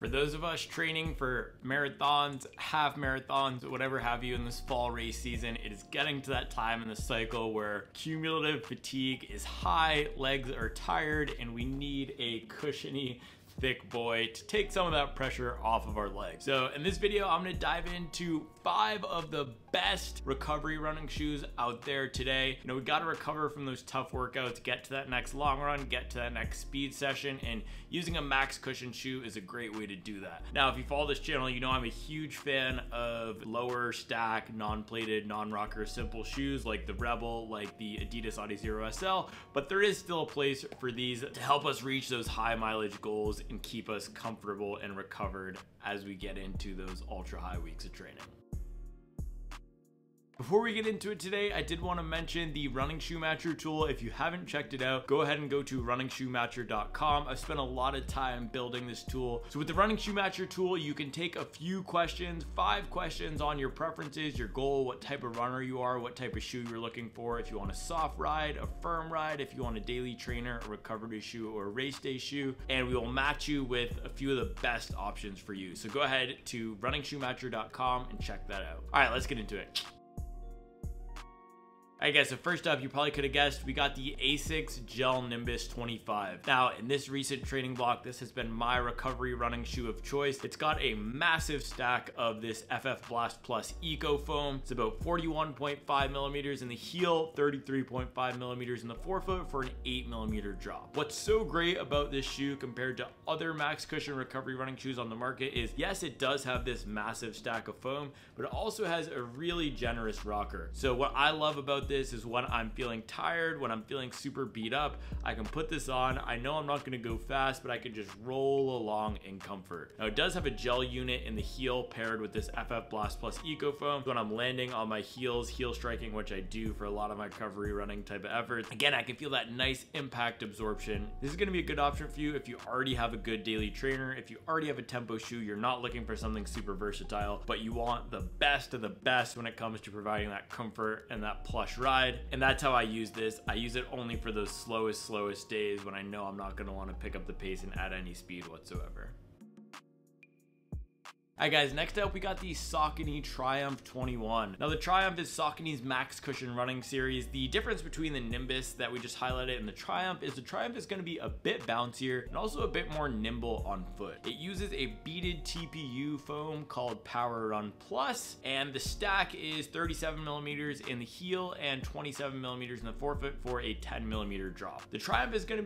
For those of us training for marathons, half marathons, whatever have you in this fall race season, it is getting to that time in the cycle where cumulative fatigue is high, legs are tired, and we need a cushiony, thick boy to take some of that pressure off of our legs. So in this video, I'm gonna dive into 5 of the best recovery running shoes out there today. You know, we gotta recover from those tough workouts, get to that next long run, get to that next speed session, and using a max cushion shoe is a great way to do that. Now, if you follow this channel, you know I'm a huge fan of lower stack, non-plated, non-rocker, simple shoes like the Rebel, like the Adidas Adizero SL, but there is still a place for these to help us reach those high mileage goals and keep us comfortable and recovered as we get into those ultra high weeks of training. Before we get into it today, I did want to mention the Running Shoe Matcher tool. If you haven't checked it out, go ahead and go to runningshoematcher.com. I've spent a lot of time building this tool. So with the Running Shoe Matcher tool, you can take a few questions, 5 questions on your preferences, your goal, what type of runner you are, what type of shoe you're looking for, if you want a soft ride, a firm ride, if you want a daily trainer, a recovery shoe, or a race day shoe, and we will match you with a few of the best options for you. So go ahead to runningshoematcher.com and check that out. All right, let's get into it. Alright guys, so first up, you probably could have guessed, we got the Asics Gel-Nimbus 25. Now, in this recent training block, this has been my recovery running shoe of choice. It's got a massive stack of this FF Blast Plus Eco Foam. It's about 41.5 millimeters in the heel, 33.5 millimeters in the forefoot for an 8 millimeter drop. What's so great about this shoe compared to other max cushion recovery running shoes on the market is, yes, it does have this massive stack of foam, but it also has a really generous rocker. So what I love about this is when I'm feeling tired, when I'm feeling super beat up, I can put this on. I know I'm not going to go fast, but I can just roll along in comfort. Now it does have a gel unit in the heel paired with this FF Blast Plus Eco Foam. When I'm landing on my heels, heel striking, which I do for a lot of my recovery running type of efforts, again, I can feel that nice impact absorption. This is going to be a good option for you if you already have a good daily trainer, if you already have a tempo shoe, you're not looking for something super versatile, but you want the best of the best when it comes to providing that comfort and that plush ride. And that's how I use this. I use it only for those slowest days when I know I'm not going to want to pick up the pace and add any speed whatsoever. Alright guys, next up we got the Saucony Triumph 21. Now the Triumph is Saucony's max cushion running series. The difference between the Nimbus that we just highlighted and the Triumph is going to be a bit bouncier and also a bit more nimble on foot. It uses a beaded TPU foam called Power Run Plus, and the stack is 37 millimeters in the heel and 27 millimeters in the forefoot for a 10 millimeter drop. The Triumph is going to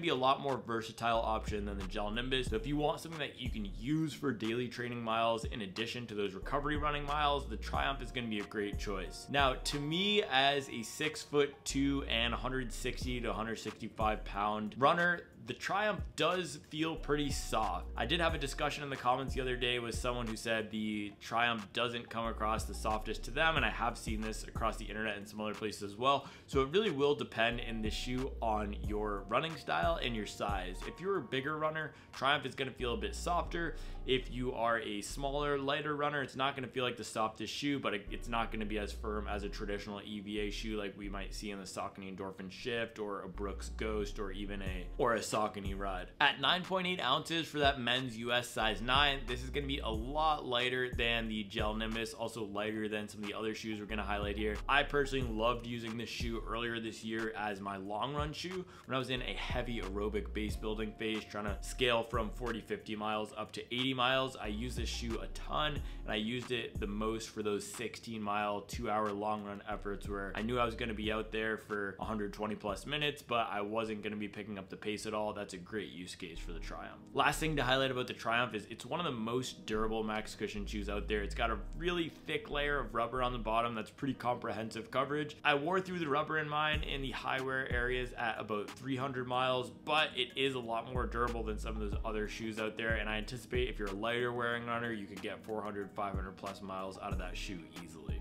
be a lot more versatile option than the Gel-Nimbus. So if you want something that you can use for daily training miles in addition to those recovery running miles, the Triumph is going to be a great choice. Now, to me, as a 6'2" and 160 to 165 pound runner, the Triumph does feel pretty soft. I did have a discussion in the comments the other day with someone who said the Triumph doesn't come across the softest to them, and I have seen this across the internet and some other places as well. So it really will depend in the shoe on your running style and your size. If you're a bigger runner, Triumph is going to feel a bit softer. If you are a smaller, lighter runner, it's not going to feel like the softest shoe, but it's not going to be as firm as a traditional EVA shoe like we might see in the Saucony Endorphin Shift or a Brooks Ghost or even a Saucony Ride. At 9.8 ounces for that men's US size 9, this is going to be a lot lighter than the Gel-Nimbus, also lighter than some of the other shoes we're going to highlight here. I personally loved using this shoe earlier this year as my long run shoe when I was in a heavy aerobic base building phase, trying to scale from 40-50 miles up to 80 miles. I used this shoe a ton, and I used it the most for those 16-mile, 2-hour long run efforts where I knew I was going to be out there for 120 plus minutes, but I wasn't going to be picking up the pace at all. That's a great use case for the Triumph. Last thing to highlight about the Triumph is it's one of the most durable max cushion shoes out there. It's got a really thick layer of rubber on the bottom that's pretty comprehensive coverage. I wore through the rubber in mine in the high wear areas at about 300 miles, but it is a lot more durable than some of those other shoes out there, and I anticipate if you're a lighter wearing runner, you could get 400, 500 plus miles out of that shoe easily.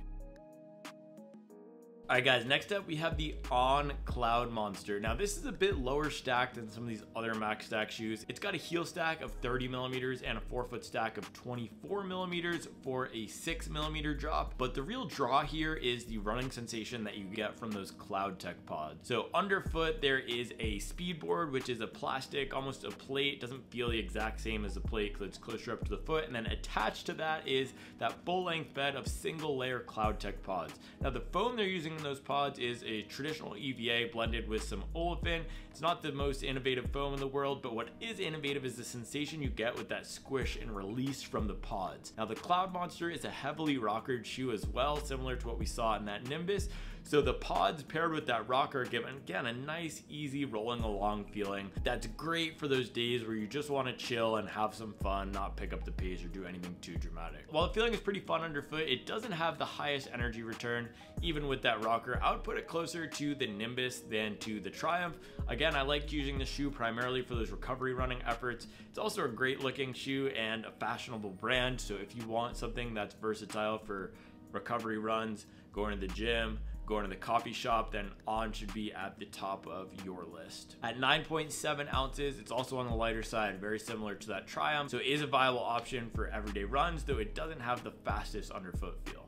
Alright guys, next up we have the On Cloudmonster. Now this is a bit lower stacked than some of these other max stack shoes. It's got a heel stack of 30mm and a forefoot stack of 24mm for a 6mm drop. But the real draw here is the running sensation that you get from those CloudTech pods. So underfoot there is a speed board, which is a plastic, almost a plate. Doesn't feel the exact same as a plate because it's closer up to the foot. And then attached to that is that full length bed of single layer CloudTech pods. Now the foam they're using in those pods is a traditional EVA blended with some olefin. It's not the most innovative foam in the world, but what is innovative is the sensation you get with that squish and release from the pods. Now the Cloudmonster is a heavily rockered shoe as well, similar to what we saw in that Nimbus. So the pods paired with that rocker give, again, a nice, easy rolling along feeling. That's great for those days where you just want to chill and have some fun, not pick up the pace or do anything too dramatic. While the feeling is pretty fun underfoot, it doesn't have the highest energy return, even with that rocker. I would put it closer to the Nimbus than to the Triumph. Again, I liked using the shoe primarily for those recovery running efforts. It's also a great looking shoe and a fashionable brand. So if you want something that's versatile for recovery runs, going to the gym, going to the coffee shop, then On should be at the top of your list. At 9.7 ounces, it's also on the lighter side, very similar to that Triumph. So it is a viable option for everyday runs, though it doesn't have the fastest underfoot feel.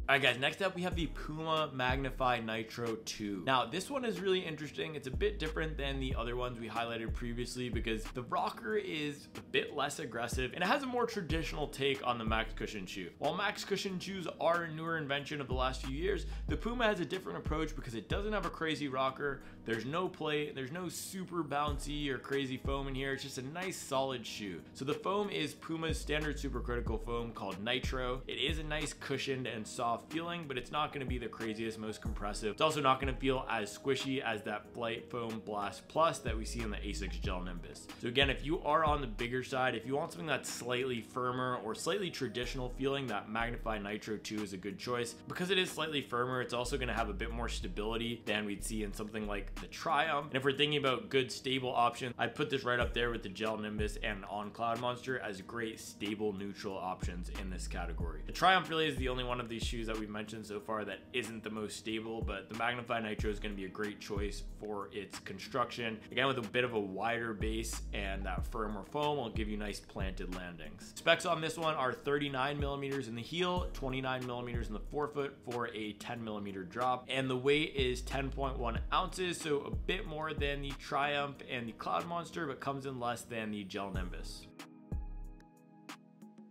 Alright guys, next up we have the Puma Magnify Nitro 2. Now this one is really interesting. It's a bit different than the other ones we highlighted previously because the rocker is a bit less aggressive and it has a more traditional take on the max cushion shoe. While max cushion shoes are a newer invention of the last few years, the Puma has a different approach because it doesn't have a crazy rocker. There's no plate, there's no super bouncy or crazy foam in here. It's just a nice solid shoe. So the foam is Puma's standard supercritical foam called Nitro. It is a nice cushioned and soft feeling, but it's not going to be the craziest, most compressive. It's also not going to feel as squishy as that Flight Foam Blast Plus that we see in the Asics Gel-Nimbus. So again, if you are on the bigger side, if you want something that's slightly firmer or slightly traditional feeling, that Magnify Nitro 2 is a good choice. Because it is slightly firmer, it's also going to have a bit more stability than we'd see in something like the Triumph. And if we're thinking about good stable options, I'd put this right up there with the Gel-Nimbus and On Cloudmonster as great stable neutral options in this category. The Triumph really is the only one of these shoes that we've mentioned so far that isn't the most stable, but the Magnify Nitro is going to be a great choice for its construction. Again, with a bit of a wider base and that firmer foam will give you nice planted landings. Specs on this one are 39mm in the heel, 29mm in the forefoot for a 10mm drop, and the weight is 10.1 ounces, so a bit more than the Triumph and the Cloudmonster, but comes in less than the Gel-Nimbus.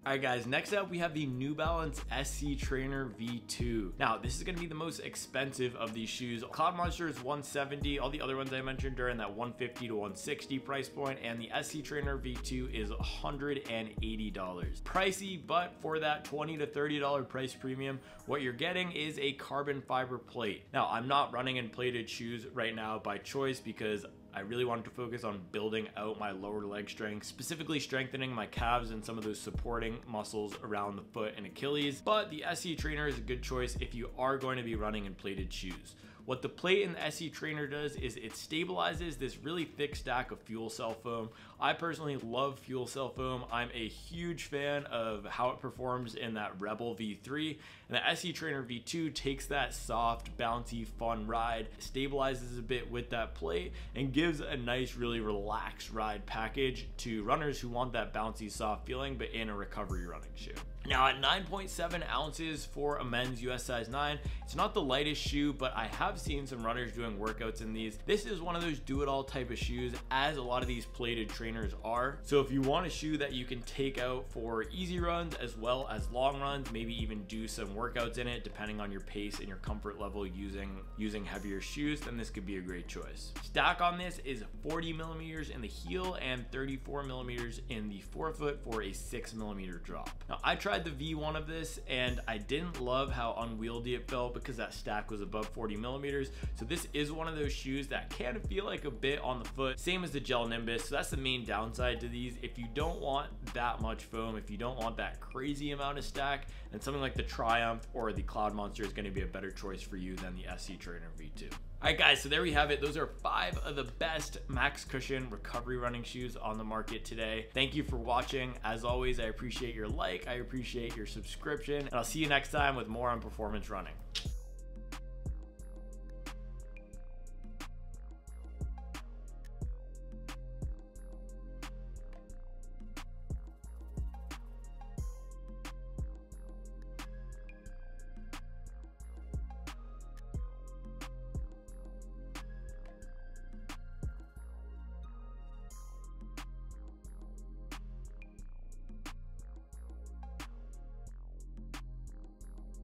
Alright guys, next up we have the New Balance SC Trainer V2. Now this is going to be the most expensive of these shoes. Cloudmonster is $170, all the other ones I mentioned are in that $150 to $160 price point, and the SC Trainer V2 is $180. Pricey, but for that $20 to $30 price premium, what you're getting is a carbon fiber plate. Now I'm not running in plated shoes right now by choice because I really wanted to focus on building out my lower leg strength, specifically strengthening my calves and some of those supporting muscles around the foot and Achilles. But the SC Trainer is a good choice if you are going to be running in plated shoes. What the plate in the SC Trainer does is it stabilizes this really thick stack of fuel cell foam. I personally love fuel cell foam. I'm a huge fan of how it performs in that Rebel V3, and the SC Trainer V2 takes that soft, bouncy, fun ride, stabilizes a bit with that plate, and gives a nice, really relaxed ride package to runners who want that bouncy, soft feeling, but in a recovery running shoe. Now at 9.7 ounces for a men's US size 9, it's not the lightest shoe, but I have seen some runners doing workouts in these. This is one of those do-it-all type of shoes, as a lot of these plated trainers are. So if you want a shoe that you can take out for easy runs as well as long runs, maybe even do some workouts in it, depending on your pace and your comfort level using heavier shoes, then this could be a great choice. Stack on this is 40mm in the heel and 34mm in the forefoot for a 6mm drop. Now I tried the V1 of this and I didn't love how unwieldy it felt because that stack was above 40mm. So this is one of those shoes that can feel like a bit on the foot, same as the Gel-Nimbus. So that's the main downside to these. If you don't want that much foam, if you don't want that crazy amount of stack, then something like the Triumph or the Cloudmonster is going to be a better choice for you than the SC Trainer V2. Alright guys, so there we have it. Those are 5 of the best max cushion recovery running shoes on the market today. Thank you for watching. As always, I appreciate your like, I appreciate appreciate your subscription, and I'll see you next time with more on performance running.